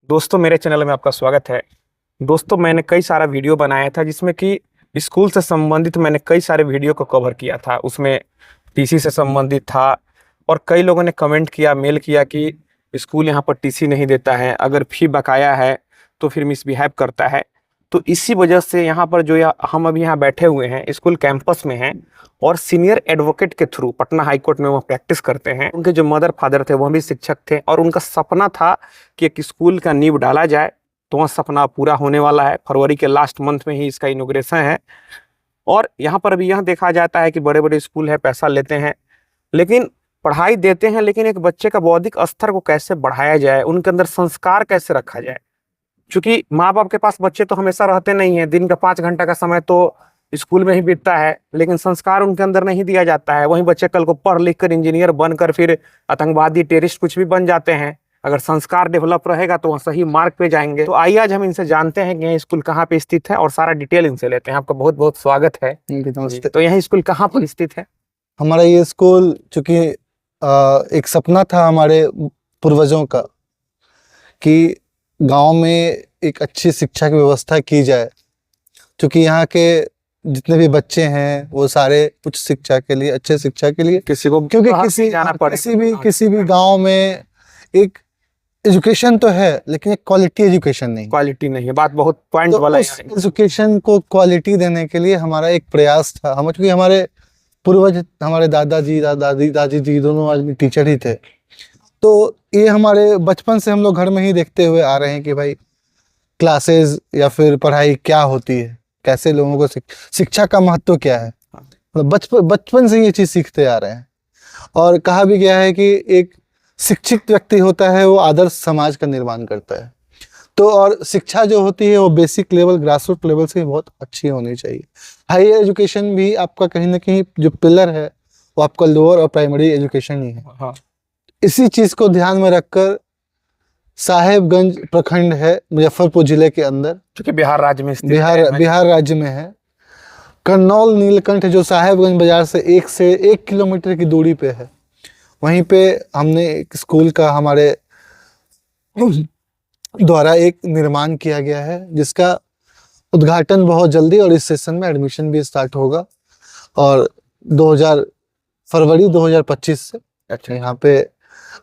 दोस्तों, मेरे चैनल में आपका स्वागत है। दोस्तों, मैंने कई सारा वीडियो बनाया था जिसमें कि स्कूल से संबंधित मैंने कई सारे वीडियो को कवर किया था। उसमें टीसी से संबंधित था और कई लोगों ने कमेंट किया, मेल किया कि स्कूल यहाँ पर टीसी नहीं देता है, अगर फी बकाया है तो फिर मिसबिहेव करता है। तो इसी वजह से यहाँ पर हम अभी यहाँ बैठे हुए हैं, स्कूल कैंपस में हैं और सीनियर एडवोकेट के थ्रू पटना हाई कोर्ट में वो प्रैक्टिस करते हैं। उनके जो मदर फादर थे वह भी शिक्षक थे और उनका सपना था कि एक स्कूल का नींव डाला जाए। तो वह सपना पूरा होने वाला है। फरवरी के लास्ट मंथ में ही इसका इनॉग्रेशन है। और यहाँ पर अभी यह देखा जाता है कि बड़े बड़े स्कूल है, पैसा लेते हैं, लेकिन पढ़ाई देते हैं, लेकिन एक बच्चे का बौद्धिक स्तर को कैसे बढ़ाया जाए, उनके अंदर संस्कार कैसे रखा जाए। क्योंकि माँ बाप के पास बच्चे तो हमेशा रहते नहीं है, दिन का 5 घंटा का समय तो स्कूल में ही बीतता है, लेकिन संस्कार उनके अंदर नहीं दिया जाता है। वहीं बच्चे कल को पढ़ लिख कर इंजीनियर बनकर फिर आतंकवादी, टेररिस्ट कुछ भी बन जाते हैं। अगर संस्कार डेवलप रहेगा तो वह सही मार्ग पे जाएंगे। तो आइए आज हम इनसे जानते हैं कि यह स्कूल कहाँ पे स्थित है और सारा डिटेल इनसे लेते हैं। आपका बहुत बहुत स्वागत है। नमस्ते। तो यह स्कूल कहाँ पर स्थित है? हमारा ये स्कूल चूंकि एक सपना था हमारे पूर्वजों का कि गांव में एक अच्छी शिक्षा की व्यवस्था की जाए, क्योंकि यहाँ के जितने भी बच्चे हैं वो सारे उच्च शिक्षा के लिए, अच्छे शिक्षा के लिए, किसी को क्योंकि किसी भी गांव में एक एजुकेशन तो है लेकिन एक क्वालिटी एजुकेशन नहीं, क्वालिटी नहीं है। बात बहुत पॉइंट तो वाला है। उस एजुकेशन को क्वालिटी देने के लिए हमारा एक प्रयास था। हम क्योंकि हमारे पूर्वज, हमारे दादी जी दोनों आदमी टीचर ही थे, तो ये हमारे बचपन से हम लोग घर में ही देखते हुए आ रहे हैं कि भाई क्लासेस या फिर पढ़ाई क्या होती है, कैसे लोगों को शिक्षा का महत्व क्या है। मतलब बचपन से ये चीज़ सीखते आ रहे हैं। और कहा भी गया है कि एक शिक्षित व्यक्ति होता है वो आदर्श समाज का निर्माण करता है। तो और शिक्षा जो होती है वो बेसिक लेवल, ग्रासरूट लेवल से बहुत अच्छी होनी चाहिए। हायर एजुकेशन भी आपका कहीं ना कहीं जो पिलर है वो आपका लोअर और प्राइमरी एजुकेशन ही है। हाँ। इसी चीज़ को ध्यान में रखकर साहेबगंज प्रखंड है मुजफ्फरपुर जिले के अंदर, क्योंकि बिहार राज्य में स्थित बिहार राज्य में है। करनौल नीलकंठ जो साहेबगंज बाजार से 1 किलोमीटर की दूरी पे है, वहीं पे हमने एक स्कूल का हमारे द्वारा एक निर्माण किया गया है, जिसका उद्घाटन बहुत जल्दी और इस सेशन में एडमिशन भी स्टार्ट होगा और फरवरी 2025 से अच्छा यहाँ पे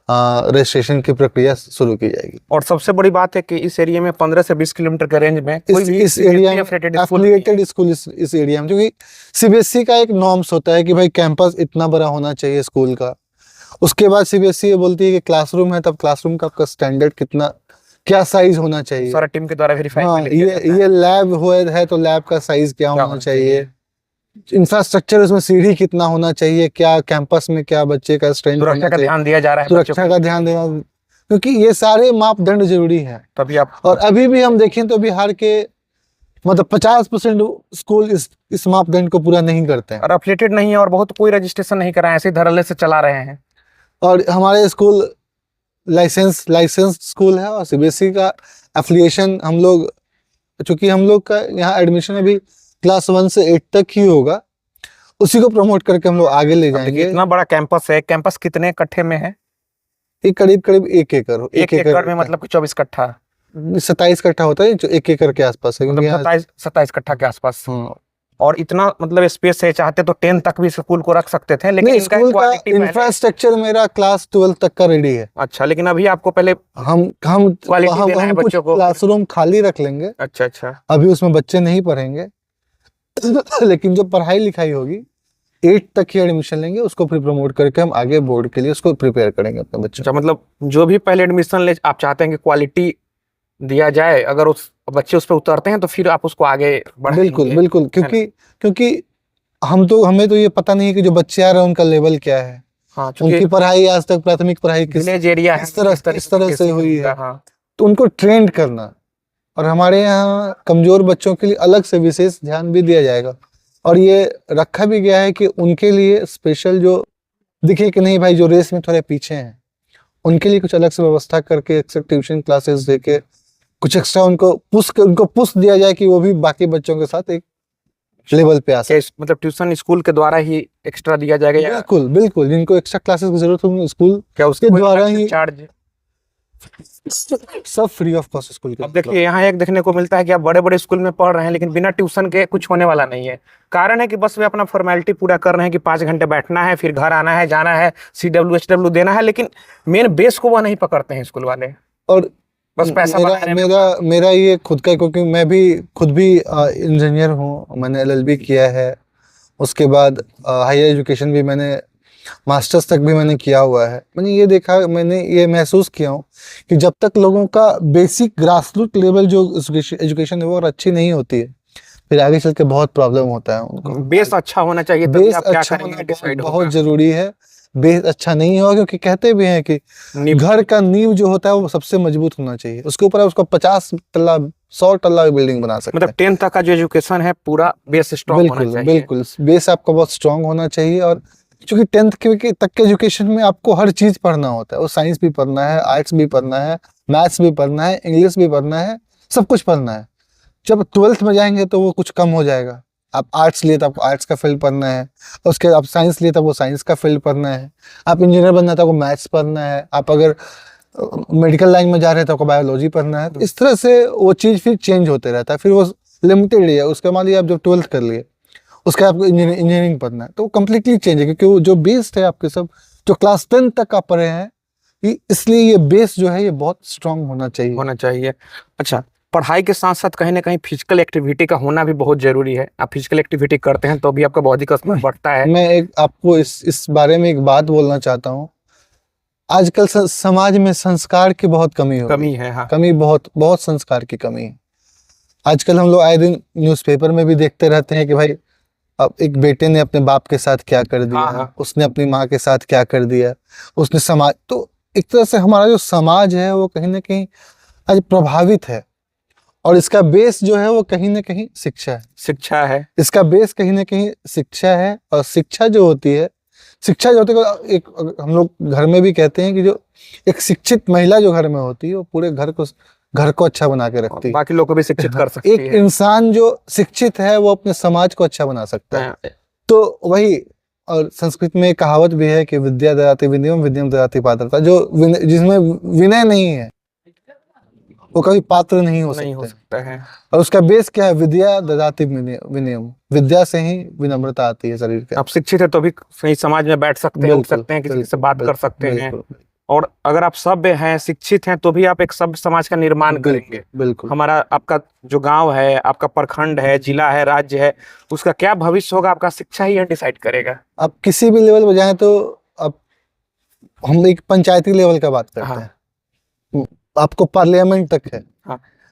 रजिस्ट्रेशन की प्रक्रिया शुरू की जाएगी। और सबसे बड़ी बात है कि इस एरिया में 15 से 20 किलोमीटर के रेंज में कोई भी इस एरिया में एफिलिएटेड स्कूल इस एरिया में, क्योंकि सीबीएसई का एक नॉर्म्स होता है कि भाई कैंपस इतना बड़ा होना चाहिए स्कूल का। उसके बाद सीबीएसई ये बोलती है कि क्लासरूम है, तब क्लासरूम का आपका स्टैंडर्ड कितना, क्या साइज होना चाहिए, सारा टीम के द्वारा वेरीफाई। हाँ, ये लैब हुआ है तो लैब का साइज क्या होना चाहिए, इंफ्रास्ट्रक्चर उसमें सीढ़ी कितना होना चाहिए, क्या कैंपस में क्या बच्चे का स्ट्रेंथ, सुरक्षा का ध्यान दिया जा रहा है, सुरक्षा का ध्यान देना, क्योंकि ये सारे मापदंड जरूरी है। तभी आप और अभी भी हम देखें तो बिहार के मतलब 50% स्कूल इस मापदंड को पूरा नहीं करते हैं और अफिलिएटेड नहीं है और बहुत कोई रजिस्ट्रेशन नहीं कराए, ऐसे धड़ल्ले से चला रहे हैं। और हमारे स्कूल लाइसेंस स्कूल है और सीबीएसई का एफिलिएशन हम लोग, चूंकि हम लोग का यहाँ एडमिशन अभी क्लास 1 से 8 तक ही होगा, उसी को प्रमोट करके हम लोग आगे ले जाएंगे। इतना बड़ा कैंपस है। कैंपस कितने कट्ठे में है? ये करीब 1 एकड़, 1 एकड़ में मतलब 24 कट्ठा, 27 कट्ठा होता है जो 1 एकड़ के आसपास है, मतलब 27 कट्ठा के आसपास। और इतना मतलब स्पेस है, चाहते तो 10 तक भी स्कूल को रख सकते थे, लेकिन स्कूल का इंफ्रास्ट्रक्चर मेरा क्लास 12 तक का रेडी है। अच्छा, लेकिन अभी आपको पहले हम कुछ क्लासरूम खाली रख लेंगे। अच्छा, अभी उसमें बच्चे नहीं पढ़ेंगे लेकिन जो पढ़ाई लिखाई होगी 8 तक ही एडमिशन लेंगे, उसको फिर प्रमोट करके हम आगे बोर्ड के लिए उसको प्रिपेयर करेंगे अपने बच्चों। अच्छा, मतलब जो भी पहले एडमिशन ले, आप चाहते हैं कि क्वालिटी दिया जाए, अगर उस बच्चे उस पर उतरते हैं तो फिर आप उसको आगे बढ़ाएंगे। बिल्कुल, क्योंकि हमें तो ये पता नहीं है कि जो बच्चे आ रहे हैं उनका लेवल क्या है। हाँ, उनकी पढ़ाई आज तक प्राथमिक पढ़ाई किस एरिया इस तरह से हुई है। हाँ। तो उनको ट्रेंड करना, और हमारे यहाँ कमजोर बच्चों के लिए अलग से विशेष ध्यान भी दिया जाएगा। और ये रखा भी गया है कि उनके लिए स्पेशल जो दिखे कि नहीं भाई जो रेस में थोड़े पीछे हैं, उनके लिए कुछ अलग से व्यवस्था करके ट्यूशन क्लासेस देके कुछ एक्स्ट्रा उनको पुश दिया जाए कि वो भी बाकी बच्चों के साथ एक लेवल पे आ सके। मतलब ट्यूशन स्कूल के द्वारा ही एक्स्ट्रा दिया जाएगा? बिल्कुल, जिनको एक्स्ट्रा क्लासेस की जरूरत हो स्कूल क्या उसके द्वारा ही चार्ज? सब फ्री ऑफ कॉस्ट स्कूल के अब देखिए यहाँ एक देखने को मिलता है कि आप बड़े बड़े स्कूल में पढ़ रहे हैं लेकिन बिना ट्यूशन के कुछ होने वाला नहीं है। कारण है कि बस वे अपना फॉर्मेलिटी पूरा कर रहे हैं कि 5 घंटे बैठना है, फिर घर आना है, जाना है, CWHW देना है, लेकिन मेन बेस को वह नहीं पकड़ते हैं स्कूल वाले। और बस पैसा मेरा बनाने में। मेरा मेरा ये खुद का, क्योंकि मैं भी खुद भी इंजीनियर हूँ, मैंने LLB किया है, उसके बाद हायर एजुकेशन भी मैंने, मास्टर्स तक भी मैंने किया हुआ है। मैंने ये देखा, मैंने ये महसूस किया हूँ कि जब तक लोगों का बेसिक ग्रासरूट लेवल जो एजुकेशन है वो और अच्छी नहीं होती है, फिर आगे चल के बहुत प्रॉब्लम होता है उनको। बेस अच्छा होना चाहिए, तभी बेस आप क्या अच्छा करेंगे होना डिसाइड बहुत होगा। जरूरी है। बेस अच्छा नहीं होगा, क्योंकि कहते भी हैं कि नींव- घर का नींव जो होता है वो सबसे मजबूत होना चाहिए, उसके ऊपर आप उसको 50 तल्ला 100 तल्ला बिल्डिंग बना सकते मतलब हैं। 10th तक का जो एजुकेशन है पूरा बेस स्ट्रॉन्ग होना बिल्कुल चाहिए। बिल्कुल, बेस आपका बहुत स्ट्रांग होना चाहिए। और क्योंकि 10th तक के एजुकेशन में आपको हर चीज पढ़ना होता है, वो साइंस भी पढ़ना है, आर्ट्स भी पढ़ना है, मैथ्स भी पढ़ना है, इंग्लिश भी पढ़ना है, सब कुछ पढ़ना है। जब 12th में जाएंगे तो वो कुछ कम हो जाएगा। आप आर्ट्स लिए तो आपको आर्ट्स का फील्ड पढ़ना है, उसके आप साइंस लिए तो वो साइंस का फील्ड पढ़ना है, आप इंजीनियर बनना है तो आपको मैथ्स पढ़ना है, आप अगर मेडिकल लाइन में जा रहे हैं तो आपको बायोलॉजी पढ़ना है। तो इस तरह से वो चीज़ फिर चेंज होते रहता है, फिर वो लिमिटेड है। उसके बाद आप जब 12th कर लिए, उसके बाद आपको इंजीनियरिंग पढ़ना है, तो वो कम्प्लीटली चेंज है, क्योंकि वो जो बेस्ड है आपके सब जो क्लास 10 तक आप पढ़े हैं, इसलिए ये बेस जो है ये बहुत स्ट्रांग होना चाहिए। अच्छा, पढ़ाई के साथ साथ कहीं ना कहीं फिजिकल एक्टिविटी का होना भी बहुत जरूरी है। आप फिजिकल एक्टिविटी करते हैं तो भी आपका बॉडी का स्तर बढ़ता है। मैं एक आपको इस बारे में एक बात बोलना चाहता हूँ। आजकल समाज में संस्कार की बहुत कमी हो कमी है, हाँ। कमी, बहुत बहुत संस्कार की कमी है। आजकल हम लोग आए दिन न्यूज़पेपर में भी देखते रहते हैं कि भाई अब एक बेटे ने अपने बाप के साथ क्या कर दिया, हाँ। उसने अपनी माँ के साथ क्या कर दिया, उसने समाज, तो एक तरह से हमारा जो समाज है वो कहीं ना कहीं आज प्रभावित है। और इसका बेस जो है वो कहीं ना कहीं शिक्षा है। इसका बेस कहीं ना कहीं शिक्षा है। और शिक्षा जो होती है एक हम लोग घर में भी कहते हैं कि जो एक शिक्षित महिला जो घर में होती है वो पूरे घर को अच्छा बना के रखती है, बाकी लोग को भी शिक्षित कर सकती एक है। इंसान जो शिक्षित है वो अपने समाज को अच्छा बना सकता है। तो वही, और संस्कृत में एक कहावत भी है कि विद्या ददाति विनयम विनयम ददाति पात्रता। जिसमें विनय नहीं है वो कभी पात्र नहीं हो सकता है। और उसका बेस क्या है? विद्या ददाति विनयम, विद्या से ही विनम्रता आती है शरीर के। आप शिक्षित है तो भी सही समाज में बैठ सकते हैं, उठ सकते हैं, किसी से बात कर सकते हैं। और अगर आप सभ्य हैं, शिक्षित हैं, तो भी आप एक सभ्य समाज का निर्माण करेंगे। बिल्कुल। हमारा आपका जो गांव है, आपका प्रखंड है, जिला है, राज्य है, उसका क्या भविष्य होगा आपका शिक्षा ही डिसाइड करेगा। आप किसी भी लेवल पर जाएं तो अब हम एक पंचायती लेवल का बात करते हैं, आपको पार्लियामेंट तक है,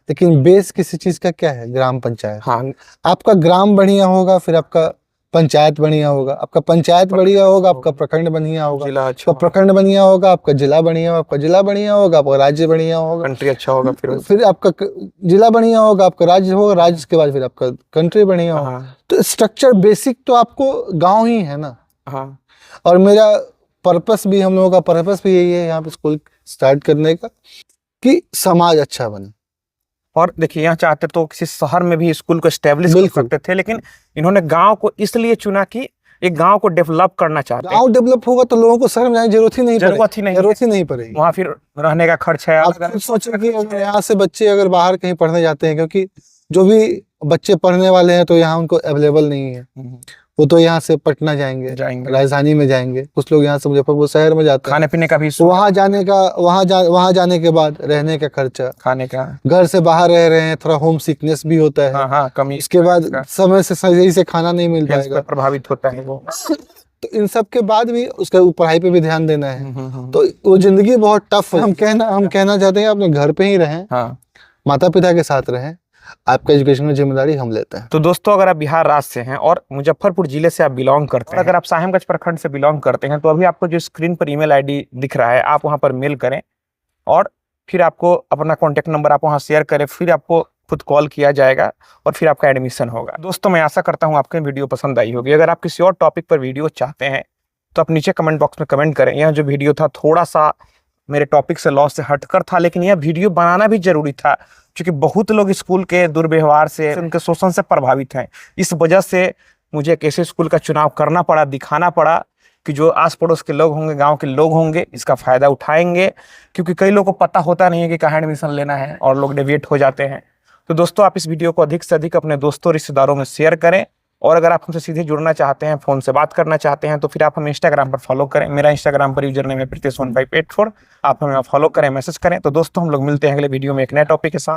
लेकिन बेस किसी चीज का क्या है? ग्राम पंचायत। आपका ग्राम बढ़िया होगा, फिर आपका पंचायत बढ़िया होगा, आपका पंचायत बढ़िया होगा, आपका प्रखंड बढ़िया होगा, आपका प्रखंड बढ़िया होगा, आपका जिला बढ़िया होगा, आपका जिला बढ़िया होगा, आपका राज्य बढ़िया होगा, कंट्री अच्छा होगा, फिर आपका जिला बढ़िया होगा, आपका राज्य होगा, राज्य के बाद फिर आपका कंट्री बढ़िया होगा। तो स्ट्रक्चर बेसिक तो आपको गाँव ही है ना। और मेरा पर्पस भी, हम लोगों का पर्पस भी यही है यहाँ पे स्कूल स्टार्ट करने का, कि समाज अच्छा बने। और देखिए यहाँ चाहते तो किसी शहर में भी स्कूल को एस्टेब्लिश कर सकते थे, लेकिन इन्होंने गांव को इसलिए चुना कि एक गांव को डेवलप करना चाहते हैं। गांव डेवलप होगा तो लोगों को शहर में जाने की जरूरत ही नहीं पड़ेगी। वहाँ फिर रहने का खर्च है। आप खुद सोचो कि अगर यहाँ से बच्चे अगर बाहर कहीं पढ़ने जाते हैं, क्योंकि जो भी बच्चे पढ़ने वाले हैं तो यहाँ उनको अवेलेबल नहीं है, वो तो यहाँ से पटना जाएंगे, राजधानी में जाएंगे, कुछ लोग यहाँ से मुजफ्फरपुर शहर में जाते हैं, खाने पीने का भी, वहाँ जाने के बाद रहने का खर्चा, खाने का, घर से बाहर रह रहे हैं, थोड़ा होम सिकनेस भी होता है, कमी, इसके बाद समय से सही से खाना नहीं मिल पाएगा, प्रभावित होता है वो। तो इन सब के बाद भी उसका पढ़ाई पे भी ध्यान देना है, तो वो जिंदगी बहुत टफ है। हम कहना चाहते हैं अपने घर पे ही रहें, माता पिता के साथ रहें, आपका एजुकेशन की जिम्मेदारी हम लेते हैं। तो दोस्तों, अगर आप बिहार राज्य से हैं और मुजफ्फरपुर जिले से आप बिलोंग करते हैं, अगर आप साहेबगंज प्रखंड से बिलोंग करते हैं, तो अभी आपको जो स्क्रीन पर ईमेल आईडी दिख रहा है, आप वहां पर मेल करें और फिर आपको अपना कॉन्टेक्ट नंबर आप वहां शेयर करें, फिर आपको खुद कॉल किया जाएगा और फिर आपका एडमिशन होगा। दोस्तों, मैं आशा करता हूँ आपको वीडियो पसंद आई होगी। अगर आप किसी और टॉपिक पर वीडियो चाहते हैं तो आप नीचे कमेंट बॉक्स में कमेंट करें। यह जो वीडियो था थोड़ा सा मेरे टॉपिक से लॉस से हटकर था, लेकिन यह वीडियो बनाना भी जरूरी था, क्योंकि बहुत लोग स्कूल के दुर्व्यवहार से, उनके शोषण से प्रभावित हैं। इस वजह से मुझे एक ऐसे स्कूल का चुनाव करना पड़ा, दिखाना पड़ा कि जो आस पड़ोस के लोग होंगे, गांव के लोग होंगे, इसका फ़ायदा उठाएंगे, क्योंकि कई लोगों को पता होता नहीं है कि कहाँ एडमिशन लेना है और लोग डेविएट हो जाते हैं। तो दोस्तों, आप इस वीडियो को अधिक से अधिक अपने दोस्तों रिश्तेदारों में शेयर करें, और अगर आप हमसे सीधे जुड़ना चाहते हैं, फ़ोन से बात करना चाहते हैं, तो फिर आप हमें इंस्टाग्राम पर फॉलो करें। मेरा इंस्टाग्राम पर यूजर नेम है Pritesh1584। आप हमें फॉलो करें, मैसेज करें। तो दोस्तों, हम लोग मिलते हैं अगले वीडियो में एक नए टॉपिक के साथ।